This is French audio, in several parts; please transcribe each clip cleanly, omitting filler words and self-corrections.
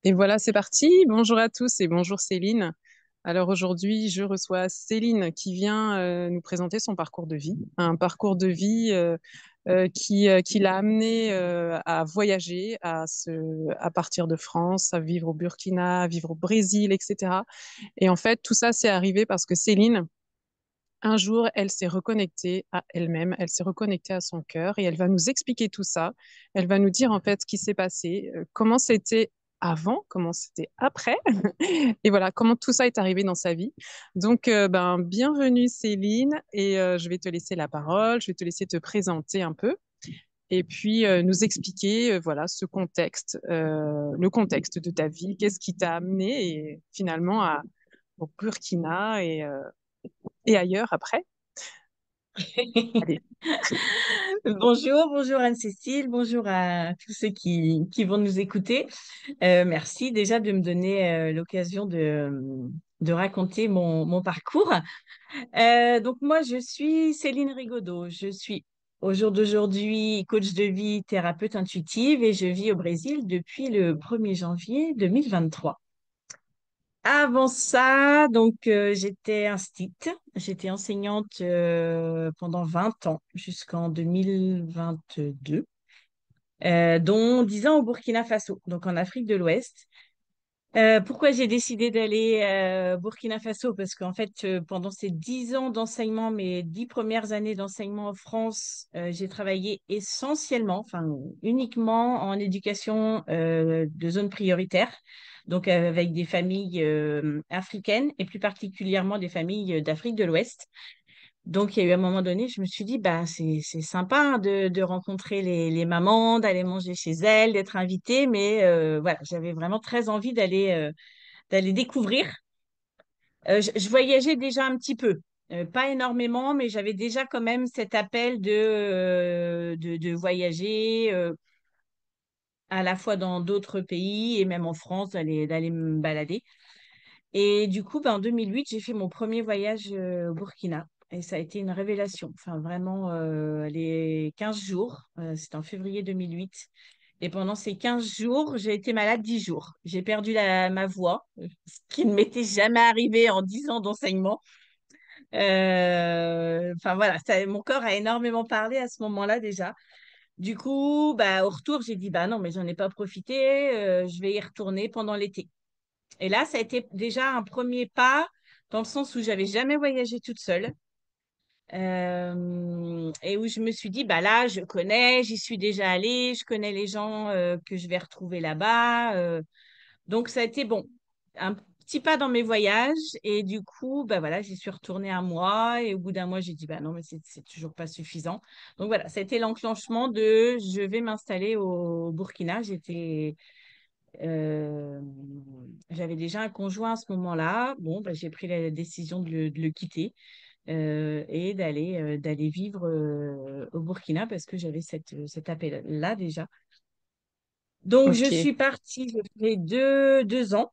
Et voilà, c'est parti. Bonjour à tous et bonjour Céline. Alors aujourd'hui, je reçois Céline qui vient nous présenter son parcours de vie, un parcours de vie qui l'a amené à voyager, à partir de France, à vivre au Burkina, à vivre au Brésil, etc. Et en fait, tout ça, c'est arrivé parce que Céline, un jour, elle s'est reconnectée à elle-même, elle s'est reconnectée à son cœur et elle va nous expliquer tout ça. Elle va nous dire en fait ce qui s'est passé, comment c'était avant, comment c'était après, et voilà, comment tout ça est arrivé dans sa vie. Donc, bienvenue Céline, et je vais te laisser la parole, je vais te laisser te présenter un peu, et puis nous expliquer, voilà, le contexte de ta vie, qu'est-ce qui t'a amené et, finalement au Burkina et ailleurs après. Allez. Bonjour Anne-Cécile, bonjour à tous ceux qui vont nous écouter. Merci déjà de me donner l'occasion de raconter mon parcours. Donc moi, je suis Céline Rigaudot. Je suis au jour d'aujourd'hui coach de vie, thérapeute intuitive et je vis au Brésil depuis le 1er janvier 2023. Avant ça, j'étais instite, j'étais enseignante pendant 20 ans jusqu'en 2022, dont 10 ans au Burkina Faso, donc en Afrique de l'Ouest. Pourquoi j'ai décidé d'aller au Burkina Faso? Parce qu'en fait, pendant ces 10 ans d'enseignement, mes 10 premières années d'enseignement en France, j'ai travaillé essentiellement, enfin uniquement en éducation de zone prioritaire, donc avec des familles africaines et plus particulièrement des familles d'Afrique de l'Ouest. Donc, il y a eu un moment donné, je me suis dit, bah, c'est sympa hein, de rencontrer les mamans, d'aller manger chez elles, d'être invitée, mais voilà, j'avais vraiment très envie d'aller découvrir. Je voyageais déjà un petit peu, pas énormément, mais j'avais déjà quand même cet appel de voyager à la fois dans d'autres pays et même en France, d'aller me balader. Et du coup, ben, en 2008, j'ai fait mon premier voyage au Burkina. Et ça a été une révélation. Enfin, vraiment, les 15 jours, c'était en février 2008. Et pendant ces 15 jours, j'ai été malade 10 jours. J'ai perdu ma voix, ce qui ne m'était jamais arrivé en 10 ans d'enseignement. Enfin, voilà, mon corps a énormément parlé à ce moment-là déjà. Du coup, bah, au retour, j'ai dit, bah non, mais j'en ai pas profité, je vais y retourner pendant l'été. Et là, ça a été déjà un premier pas dans le sens où j'avais jamais voyagé toute seule. Et où je me suis dit, bah là, je connais, j'y suis déjà allée, je connais les gens que je vais retrouver là-bas. Donc, ça a été bon, un petit pas dans mes voyages. Et du coup, bah voilà, j'y suis retournée un mois. Et au bout d'un mois, j'ai dit, bah non, mais c'est toujours pas suffisant. Donc voilà, ça a été l'enclenchement de je vais m'installer au Burkina. Euh, J'avais déjà un conjoint à ce moment-là. Bon, bah, j'ai pris la décision de le quitter et d'aller vivre au Burkina parce que j'avais cet appel-là déjà. Donc, je Ok. suis partie, j'ai fait 2 ans.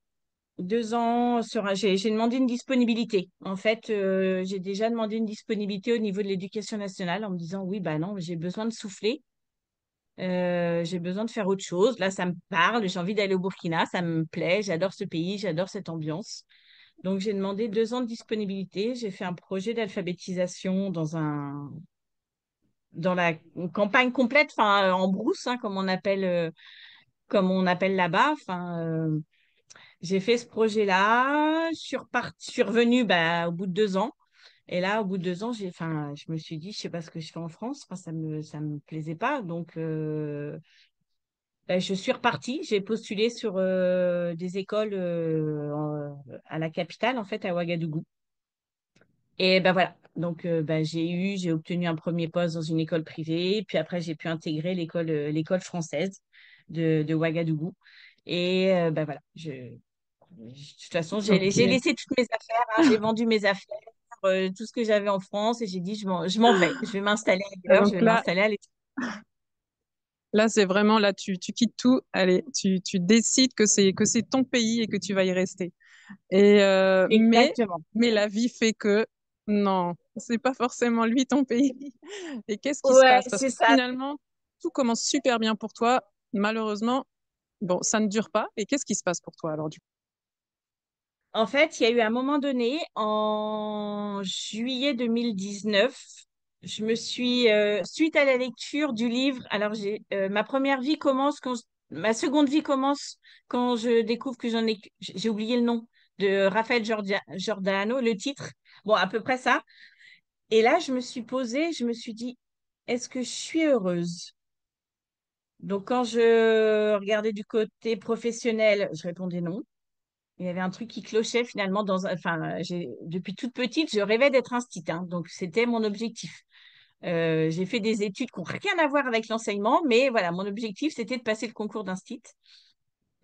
2 ans j'ai demandé une disponibilité. En fait, j'ai déjà demandé une disponibilité au niveau de l'éducation nationale en me disant, oui, bah non, j'ai besoin de souffler. J'ai besoin de faire autre chose. Là, ça me parle. J'ai envie d'aller au Burkina. Ça me plaît. J'adore ce pays. J'adore cette ambiance. Donc, j'ai demandé 2 ans de disponibilité. J'ai fait un projet d'alphabétisation dans la campagne complète, enfin, en brousse, hein, comme on appelle là-bas. Enfin, j'ai fait ce projet-là. Je suis revenue bah, au bout de 2 ans. Et là, au bout de 2 ans, enfin, je me suis dit, je sais pas ce que je fais en France. Enfin, ça me plaisait pas. Donc, ben, je suis repartie. J'ai postulé sur des écoles à la capitale, en fait, à Ouagadougou. Et ben voilà. Donc, ben, j'ai obtenu un premier poste dans une école privée. Puis après, j'ai pu intégrer l'école française de Ouagadougou. Et ben voilà. De toute façon, j'ai Ok. laissé toutes mes affaires. Hein. J'ai vendu mes affaires, tout ce que j'avais en France. Et j'ai dit, je m'en vais. Je vais m'installer ailleurs. Je Donc vais là, m'installer à l'étranger. c'est vraiment là, tu quittes tout. Allez, tu décides que c'est ton pays et que tu vas y rester. Et Exactement. mais la vie fait que non, c'est pas forcément lui ton pays. Et qu'est-ce qui se Ouais, passe? Parce c'est que ça. finalement, tout commence super bien pour toi. Malheureusement, Bon, ça ne dure pas. Et qu'est-ce qui se passe pour toi alors du coup? En fait, il y a eu un moment donné, en juillet 2019, suite à la lecture du livre, alors ma première vie commence ma seconde vie commence quand je découvre que j'ai oublié le nom de Raphaël Giordano, le titre. Bon, à peu près ça. Et là, je me suis posée, je me suis dit, est-ce que je suis heureuse? Donc, quand je regardais du côté professionnel, je répondais non. Il y avait un truc qui clochait finalement enfin, depuis toute petite, je rêvais d'être instite, hein, donc c'était mon objectif. J'ai fait des études qui n'ont rien à voir avec l'enseignement, mais voilà, mon objectif, c'était de passer le concours d'instit.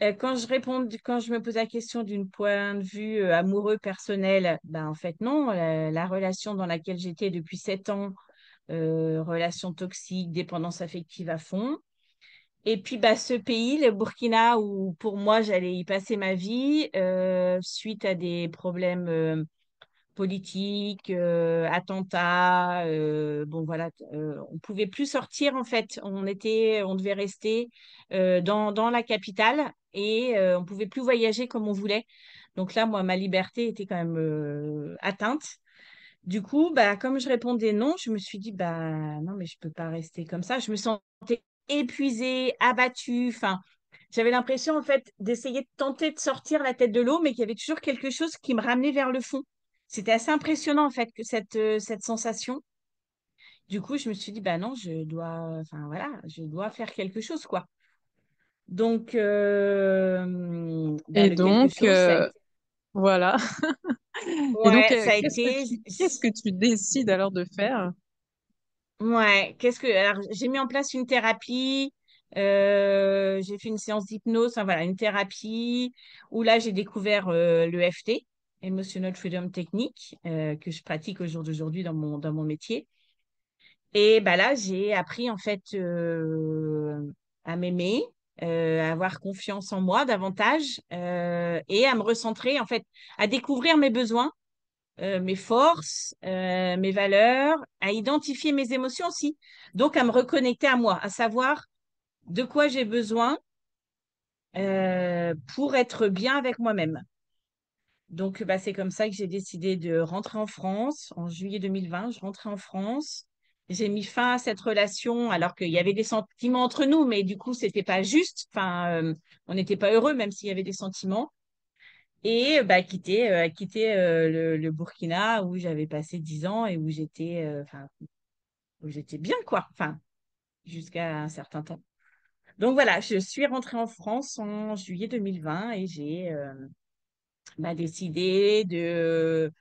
Quand je me pose la question d'une point de vue amoureux personnel, ben en fait non, la relation dans laquelle j'étais depuis 7 ans, relation toxique, dépendance affective à fond. Et puis bah, ce pays, le Burkina, où pour moi j'allais y passer ma vie, suite à des problèmes politiques, attentats, bon voilà, on pouvait plus sortir en fait. On devait rester dans la capitale et on pouvait plus voyager comme on voulait. Donc là, moi, ma liberté était quand même atteinte. Du coup, bah, comme je répondais non, je me suis dit, bah non, mais je peux pas rester comme ça. Je me sentais épuisée, abattue. Enfin, j'avais l'impression, en fait, d'essayer de tenter de sortir la tête de l'eau, mais qu'il y avait toujours quelque chose qui me ramenait vers le fond. C'était assez impressionnant, en fait, que cette sensation. Du coup, je me suis dit, bah non, enfin voilà, je dois faire quelque chose, quoi. Donc, bah, Et le quelque donc, chose, ça a été, voilà. Et donc, ouais, ça a été, qu'est-ce que tu décides alors de faire? ouais, alors j'ai mis en place une thérapie, j'ai fait une séance d'hypnose, enfin voilà, une thérapie où là j'ai découvert le l'EFT, Emotional Freedom Technique, que je pratique au jour d'aujourd'hui dans mon métier. Et bah là j'ai appris en fait à m'aimer, à avoir confiance en moi davantage et à me recentrer en fait, à découvrir mes besoins, mes forces, mes valeurs, à identifier mes émotions aussi. Donc, à me reconnecter à moi, à savoir de quoi j'ai besoin pour être bien avec moi-même. Donc, bah, c'est comme ça que j'ai décidé de rentrer en France. En juillet 2020, je rentrais en France. J'ai mis fin à cette relation alors qu'il y avait des sentiments entre nous, mais du coup, c'était pas juste. Enfin, on n'était pas heureux, même s'il y avait des sentiments. Et bah, quitter le Burkina où j'avais passé 10 ans et où enfin, où j'étais bien, quoi. Enfin, jusqu'à un certain temps. Donc voilà, je suis rentrée en France en juillet 2020 et j'ai bah, décidé de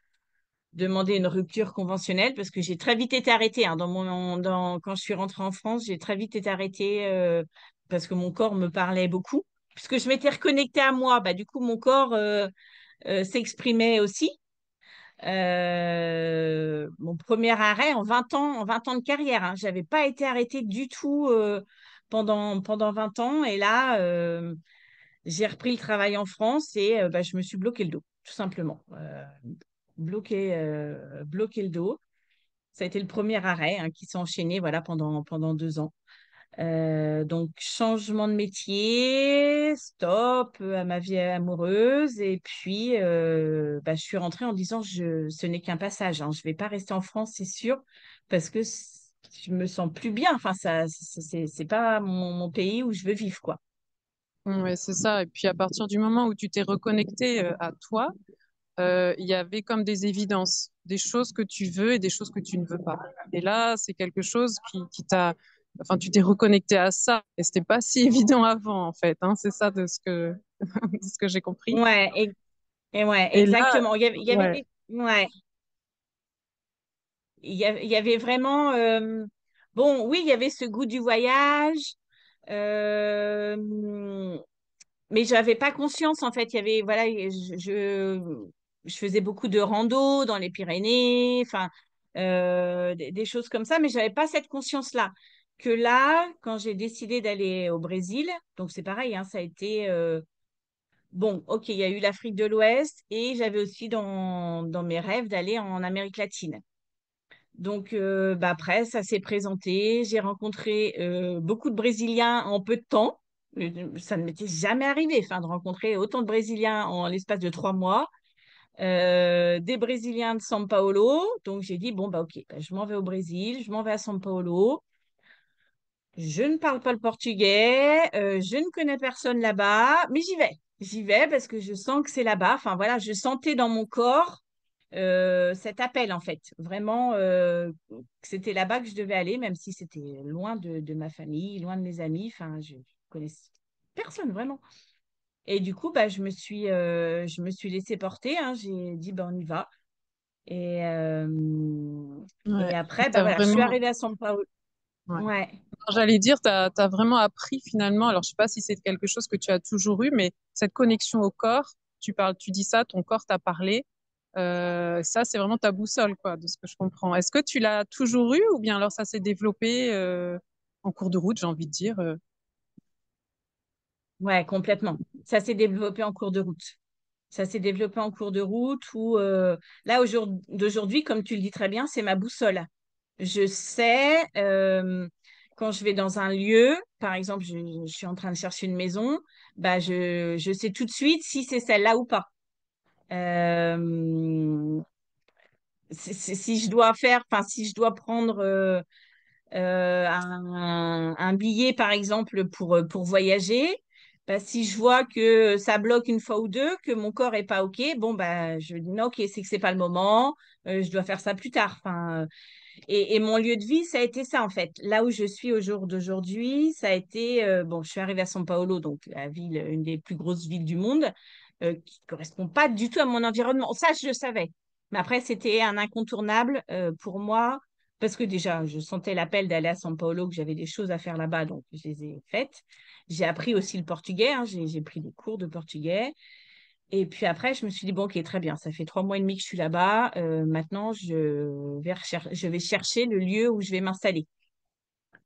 demander une rupture conventionnelle parce que j'ai très vite été arrêtée. Hein, quand je suis rentrée en France, j'ai très vite été arrêtée parce que mon corps me parlait beaucoup. Puisque je m'étais reconnectée à moi, bah, du coup, mon corps s'exprimait aussi. Mon premier arrêt en 20 ans de carrière. Hein. Je n'avais pas été arrêtée du tout pendant 20 ans. Et là, j'ai repris le travail en France et bah, je me suis bloqué le dos, tout simplement. Bloqué le dos. Ça a été le premier arrêt hein, qui s'est enchaîné voilà, pendant 2 ans. Donc, changement de métier, stop à ma vie amoureuse. Et puis, bah, je suis rentrée en disant, ce n'est qu'un passage. Hein, je ne vais pas rester en France, c'est sûr, parce que je me sens plus bien. Enfin, c'est pas mon pays où je veux vivre, quoi. Ouais, c'est ça. Et puis à partir du moment où tu t'es reconnecté à toi, il y avait comme des évidences, des choses que tu veux et des choses que tu ne veux pas. Et là, c'est quelque chose qui t'a, enfin, tu t'es reconnecté à ça. Et c'était pas si évident avant, en fait. Hein, c'est ça de ce que j'ai compris. Ouais, et ouais, Et là, exactement. ouais. Ouais, il y avait vraiment, bon, oui, il y avait ce goût du voyage. Euh, mais j'avais pas conscience en fait. Il y avait voilà, je faisais beaucoup de rando dans les Pyrénées, enfin des choses comme ça, mais j'avais pas cette conscience-là. Que là, quand j'ai décidé d'aller au Brésil, donc c'est pareil, hein, ça a été bon, ok, il y a eu l'Afrique de l'Ouest et j'avais aussi dans mes rêves d'aller en Amérique latine. Donc bah après, ça s'est présenté. J'ai rencontré beaucoup de Brésiliens en peu de temps. Ça ne m'était jamais arrivé, enfin, de rencontrer autant de Brésiliens en l'espace de 3 mois. Des Brésiliens de São Paulo. Donc j'ai dit, bon, bah ok, bah, je m'en vais au Brésil, je m'en vais à São Paulo. Je ne parle pas le portugais, je ne connais personne là-bas, mais j'y vais. J'y vais parce que je sens que c'est là-bas. Enfin voilà, je sentais dans mon corps cet appel en fait. Vraiment, que c'était là-bas que je devais aller, même si c'était loin de ma famille, loin de mes amis. Enfin, je connais personne vraiment. Et du coup, bah, je me suis laissée porter, hein. J'ai dit, bah, on y va. Et, euh, et Ouais. Et après, bah, t'as voilà, je suis vraiment, arrivée à São Paulo. ouais. Ouais. J'allais dire, tu as vraiment appris finalement, alors je sais pas si c'est quelque chose que tu as toujours eu, mais cette connexion au corps, tu parles, tu dis ça, ton corps t'a parlé, ça c'est vraiment ta boussole, quoi, de ce que je comprends. Est-ce que tu l'as toujours eu ou bien alors ça s'est développé en cours de route, j'ai envie de dire Ouais, complètement. Ça s'est développé en cours de route. Ça s'est développé en cours de route où, là, d'aujourd'hui, comme tu le dis très bien, c'est ma boussole. Je sais, quand je vais dans un lieu, par exemple, je suis en train de chercher une maison, bah, je sais tout de suite si c'est celle-là ou pas. Euh, si je dois faire, enfin, si je dois prendre un billet, par exemple, pour voyager, bah, si je vois que ça bloque une fois ou deux, que mon corps est pas OK, bon, bah, je dis non, OK, c'est que c'est pas le moment, je dois faire ça plus tard. Enfin, et mon lieu de vie, ça a été ça, en fait. Là où je suis au jour d'aujourd'hui, ça a été, bon, je suis arrivée à São Paulo, donc la ville, une des plus grosses villes du monde, qui correspond pas du tout à mon environnement. Ça, je le savais. Mais après, c'était un incontournable pour moi parce que déjà, je sentais l'appel d'aller à São Paulo, que j'avais des choses à faire là-bas, donc je les ai faites. J'ai appris aussi le portugais, hein, j'ai pris des cours de portugais. Et puis après, je me suis dit, bon, ok, très bien, ça fait 3 mois et demi que je suis là-bas. Maintenant, je vais chercher le lieu où je vais m'installer.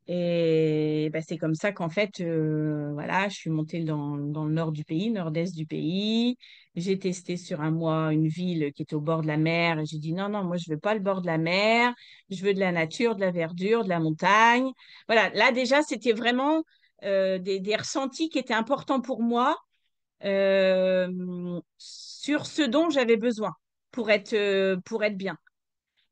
Et bah, c'est comme ça qu'en fait, voilà, je suis montée dans le nord du pays, nord-est du pays. J'ai testé sur un mois une ville qui était au bord de la mer. Et j'ai dit, non, non, moi, je veux pas le bord de la mer. Je veux de la nature, de la verdure, de la montagne. Voilà, là, déjà, c'était vraiment des ressentis qui étaient importants pour moi sur ce dont j'avais besoin pour être bien.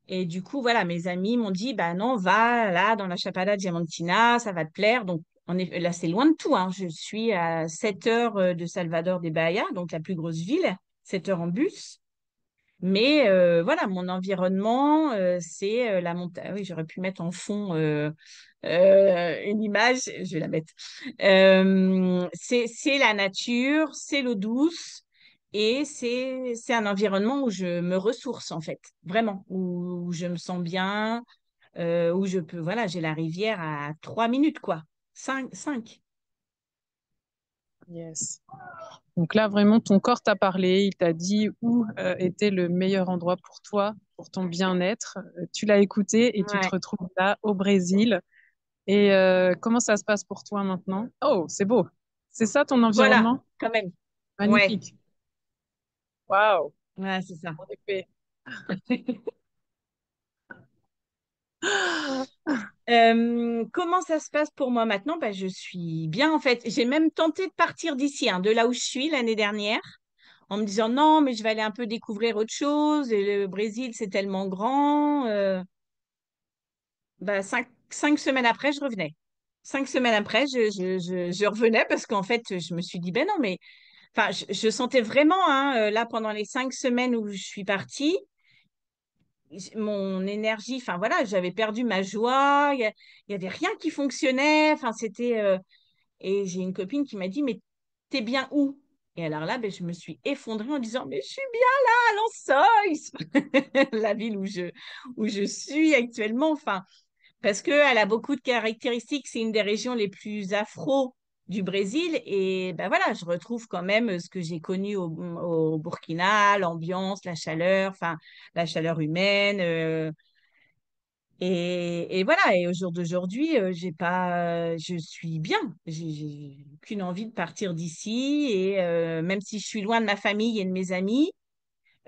Et du coup, voilà, mes amis m'ont dit, bah non, va là dans la Chapada Diamantina, ça va te plaire. Donc, là, c'est loin de tout, hein. Je suis à 7 heures de Salvador de Bahia, donc la plus grosse ville, 7 heures en bus. Mais voilà, mon environnement, c'est la montagne. Oui, j'aurais pu mettre en fond une image, je vais la mettre. C'est la nature, c'est l'eau douce et c'est un environnement où je me ressource en fait, vraiment, où je me sens bien, où je peux, voilà, j'ai la rivière à 3 minutes, quoi. Cinq. Yes. Donc là, vraiment, ton corps t'a parlé, il t'a dit où était le meilleur endroit pour toi, pour ton bien-être. Tu l'as écouté et tu te Ouais. retrouves là au Brésil. Et comment ça se passe pour toi maintenant? Oh, c'est beau. C'est ça ton Voilà, environnement? quand même. Ouais, Magnifique. Waouh. ouais, c'est ça. En effet. Comment ça se passe pour moi maintenant? Bah, je suis bien en fait. J'ai même tenté de partir d'ici, hein, de là où je suis l'année dernière, en me disant non, mais je vais aller un peu découvrir autre chose. Et le Brésil, c'est tellement grand. Bah, 5 semaines après, je revenais. 5 semaines après, je revenais parce qu'en fait, je me suis dit, ben non, mais enfin, je sentais vraiment, hein, là, pendant les 5 semaines où je suis partie, mon énergie, enfin voilà, j'avais perdu ma joie, il y avait rien qui fonctionnait, enfin c'était et j'ai une copine qui m'a dit mais t'es bien où? Et alors là, ben, je me suis effondrée en disant mais je suis bien là à Lençois, la ville où je suis actuellement, enfin parce que elle a beaucoup de caractéristiques, c'est une des régions les plus afro du Brésil et ben voilà, je retrouve quand même ce que j'ai connu au Burkina, l'ambiance, la chaleur, enfin la chaleur humaine. Et voilà, et au jour d'aujourd'hui, j'ai pas, je suis bien. J'ai aucune envie de partir d'ici. Et même si je suis loin de ma famille et de mes amis,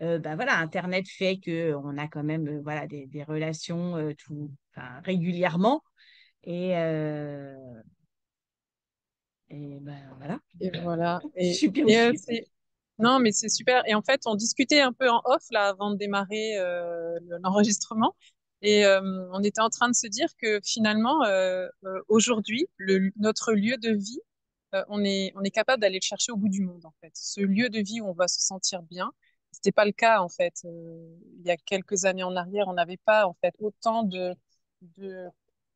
bah voilà, Internet fait que on a quand même voilà des relations enfin, régulièrement. Et, euh, et ben Et voilà. Super chou. Non, mais c'est super. Et en fait, on discutait un peu en off là avant de démarrer l'enregistrement. Et on était en train de se dire que finalement, aujourd'hui, notre lieu de vie, on est capable d'aller le chercher au bout du monde, en fait. Ce lieu de vie où on va se sentir bien, c'était pas le cas, en fait. Il y a quelques années en arrière, on n'avait pas, en fait, autant de,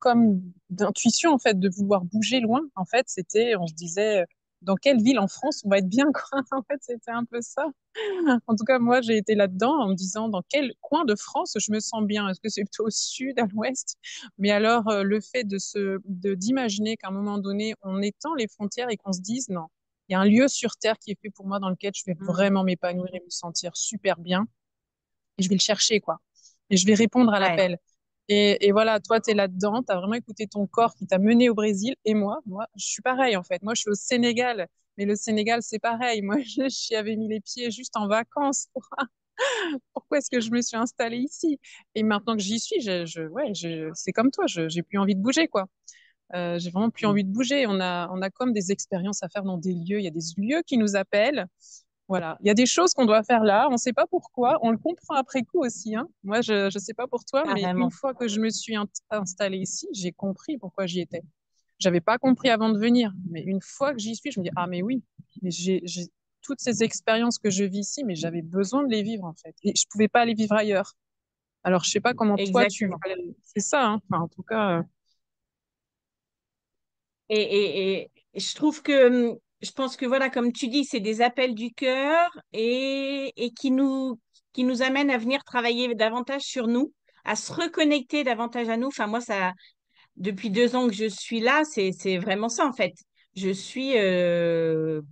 comme d'intuition, en fait, de vouloir bouger loin. En fait, on se disait, dans quelle ville en France on va être bien, quoi. En fait, c'était un peu ça. En tout cas, moi, j'ai été là-dedans en me disant dans quel coin de France je me sens bien. Est-ce que c'est plutôt au sud, à l'ouest? Mais alors, le fait d'imaginer qu'à un moment donné, on étend les frontières et qu'on se dise non, il y a un lieu sur Terre qui est fait pour moi dans lequel je vais Mm. vraiment m'épanouir et me sentir super bien. Et je vais le chercher, quoi. Et je vais répondre à Ouais, l'appel. Et voilà, toi, tu es là-dedans, tu as vraiment écouté ton corps qui t'a mené au Brésil. Et moi, je suis pareil, en fait. Moi, je suis au Sénégal. Mais le Sénégal, c'est pareil. Moi, j'y avais mis les pieds juste en vacances. Pourquoi est-ce que je me suis installée ici? Et maintenant que j'y suis, ouais, c'est comme toi, j'ai plus envie de bouger, quoi. J'ai vraiment plus envie de bouger. On a comme des expériences à faire dans des lieux. Il y a des lieux qui nous appellent. Voilà. Il y a des choses qu'on doit faire là. On ne sait pas pourquoi. On le comprend après coup aussi, hein. Moi, je ne sais pas pour toi, mais une carrément. fois que je me suis installée ici, j'ai compris pourquoi j'y étais. J'avais pas compris avant de venir, mais une fois que j'y suis, je me dis, ah, mais oui, mais toutes ces expériences que je vis ici, mais j'avais besoin de les vivre, en fait. Et je pouvais pas les vivre ailleurs. Alors, je sais pas comment toi, Exactement. c'est ça, hein. Enfin, en tout cas, Et je trouve que, je pense que voilà, comme tu dis, c'est des appels du cœur et qui nous amènent à venir travailler davantage sur nous, à se reconnecter davantage à nous. Enfin, moi, ça, depuis 2 ans que je suis là, c'est vraiment ça en fait. Je suis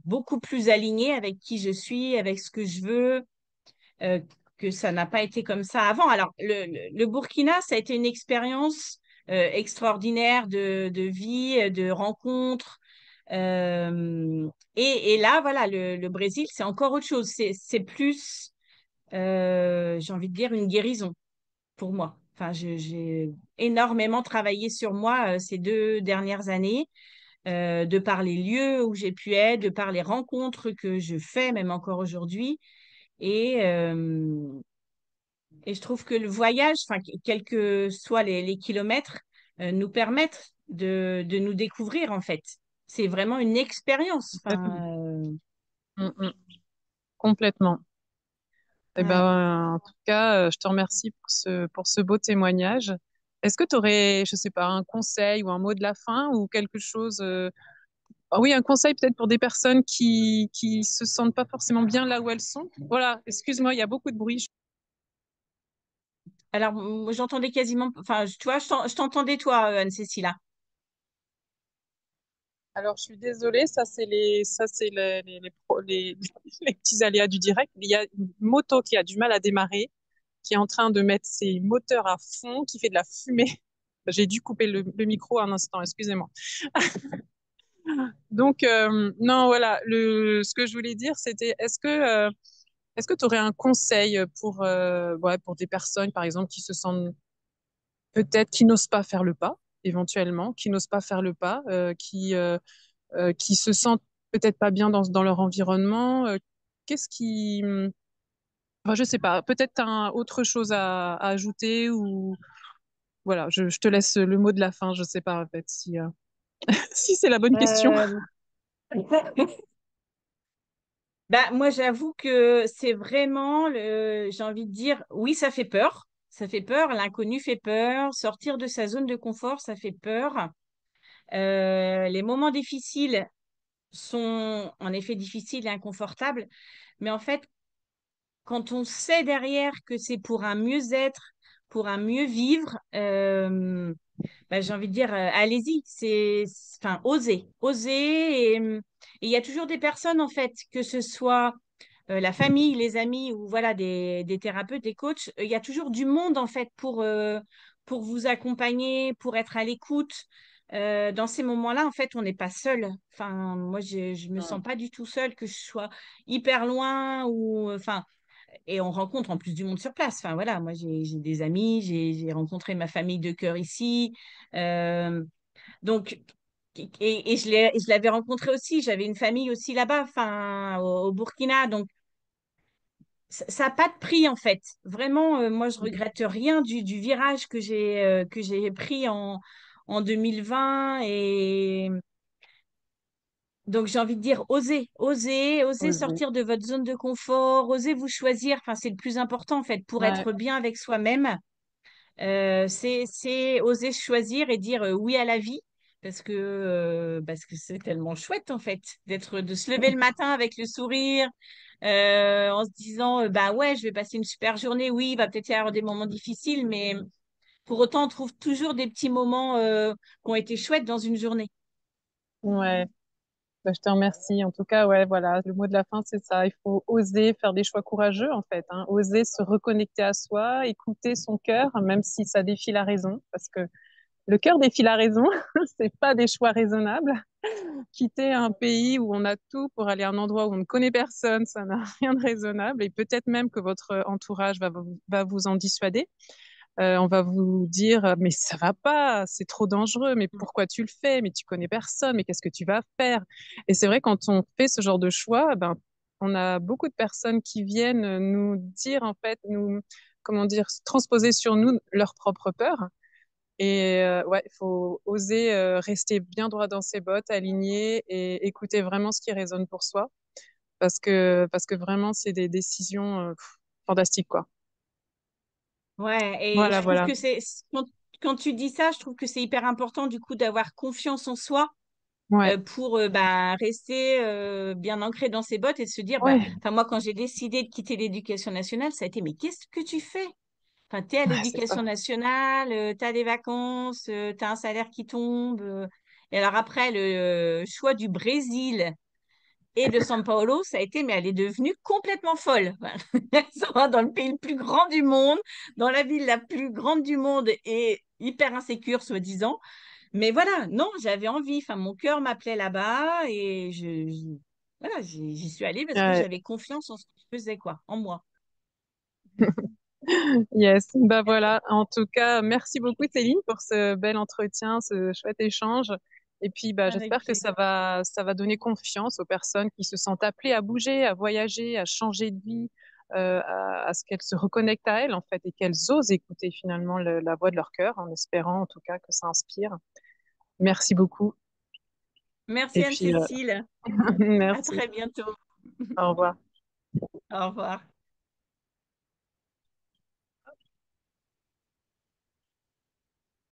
beaucoup plus alignée avec qui je suis, avec ce que je veux, euh, que ça n'a pas été comme ça avant. Alors, le Burkina, ça a été une expérience extraordinaire de vie, de rencontres. Et là, voilà, le Brésil, c'est encore autre chose. C'est plus, j'ai envie de dire, une guérison pour moi. Enfin, j'ai énormément travaillé sur moi ces 2 dernières années, de par les lieux où j'ai pu être, de par les rencontres que je fais, même encore aujourd'hui. Et, euh, et je trouve que le voyage, enfin, quels que soient les kilomètres, nous permettent de nous découvrir, en fait. C'est vraiment une expérience. complètement. Enfin, Mm, mm, complètement. Eh ouais. ben, en tout cas, je te remercie pour ce beau témoignage. Est-ce que tu aurais, je sais pas, un conseil ou un mot de la fin ou quelque chose, ah oui, un conseil peut-être pour des personnes qui se sentent pas forcément bien là où elles sont. Voilà, excuse-moi, il y a beaucoup de bruit. Alors, moi, j'entendais quasiment, enfin, tu vois, je t'entendais, toi, Anne-Cécile, là. Alors, je suis désolée, ça c'est les petits aléas du direct. Il y a une moto qui a du mal à démarrer, qui est en train de mettre ses moteurs à fond, qui fait de la fumée. J'ai dû couper le micro un instant, excusez-moi. Donc, non, voilà, ce que je voulais dire, c'était, est-ce que tu aurais un conseil ouais, pour des personnes, par exemple, qui se sentent peut-être, qui n'osent pas faire le pas, éventuellement, qui n'osent pas faire le pas, qui se sentent peut-être pas bien dans leur environnement, qu'est-ce qui, enfin, je sais pas, peut-être tu as autre chose à ajouter ou, voilà, je te laisse le mot de la fin, je sais pas, en fait, si, si c'est la bonne question. Euh, Bah, moi, j'avoue que c'est vraiment, j'ai envie de dire, oui, ça fait peur. Ça fait peur, l'inconnu fait peur, sortir de sa zone de confort, ça fait peur. Les moments difficiles sont en effet difficiles et inconfortables, mais en fait, quand on sait derrière que c'est pour un mieux-être, pour un mieux vivre, bah, j'ai envie de dire, allez-y, enfin, osez, osez. Et il y a toujours des personnes, en fait, que ce soit la famille, les amis ou voilà, des thérapeutes, des coachs, il y a toujours du monde, en fait, pour vous accompagner, pour être à l'écoute. Dans ces moments-là, en fait, on n'est pas seul. Enfin, moi, je me sens pas du tout seule, que je sois hyper loin ou, enfin, et on rencontre en plus du monde sur place. Enfin, voilà, moi, j'ai des amis, j'ai rencontré ma famille de cœur ici. Euh, donc, Et je l'avais rencontré aussi. J'avais une famille aussi là-bas, enfin, au Burkina. Donc, ça n'a pas de prix, en fait. Vraiment, moi, je regrette rien du virage que j'ai pris en 2020. Et donc, j'ai envie de dire, osez Oser. sortir de votre zone de confort, osez vous choisir. Enfin, c'est le plus important, en fait, pour Ouais, être bien avec soi-même. C'est oser choisir et dire oui à la vie parce que c'est tellement chouette en fait de se lever le matin avec le sourire en se disant bah ouais je vais passer une super journée, oui il va peut-être y avoir des moments difficiles mais pour autant on trouve toujours des petits moments qui ont été chouettes dans une journée. ouais. Bah, je te remercie. En tout cas, ouais, voilà, le mot de la fin, c'est ça. Il faut oser faire des choix courageux, en fait, hein. Oser se reconnecter à soi, écouter son cœur, même si ça défie la raison, parce que le cœur défie la raison. C'est pas des choix raisonnables. Quitter un pays où on a tout pour aller à un endroit où on ne connaît personne, ça n'a rien de raisonnable. Et peut-être même que votre entourage va vous en dissuader. On va vous dire, mais ça va pas, c'est trop dangereux, mais pourquoi tu le fais? Mais tu connais personne, mais qu'est-ce que tu vas faire? Et c'est vrai, quand on fait ce genre de choix, ben, on a beaucoup de personnes qui viennent nous dire, en fait, nous, comment dire, transposer sur nous leur propre peur. Et ouais, il faut oser rester bien droit dans ses bottes, aligné et écouter vraiment ce qui résonne pour soi, parce que vraiment, c'est des décisions fantastiques, quoi. Ouais, et Voilà, je trouve voilà. que quand, quand tu dis ça, je trouve que c'est hyper important du coup d'avoir confiance en soi Ouais, pour bah, rester bien ancré dans ses bottes et se dire, bah, ouais, enfin moi quand j'ai décidé de quitter l'éducation nationale, ça a été, mais qu'est-ce que tu fais? Enfin, tu es à ouais, c'est l'éducation ça. nationale, tu as des vacances, tu as un salaire qui tombe. Et alors après, le choix du Brésil et de São Paulo, ça a été, mais elle est devenue complètement folle. Elle s'en va dans le pays le plus grand du monde, dans la ville la plus grande du monde et hyper insécure, soi-disant. Mais voilà, non, j'avais envie. Enfin, mon cœur m'appelait là-bas et voilà, j'y suis allée parce que Ouais. j'avais confiance en ce que je faisais, quoi, en moi. Yes, bah voilà. En tout cas, merci beaucoup Céline pour ce bel entretien, ce chouette échange. Et puis, bah, Avec j'espère que plaisir. ça va donner confiance aux personnes qui se sentent appelées à bouger, à voyager, à changer de vie, à ce qu'elles se reconnectent à elles en fait et qu'elles osent écouter finalement la voix de leur cœur, en espérant en tout cas que ça inspire. Merci beaucoup. Merci Et puis, Anne-Cécile. À merci. très bientôt. Au revoir. Au revoir.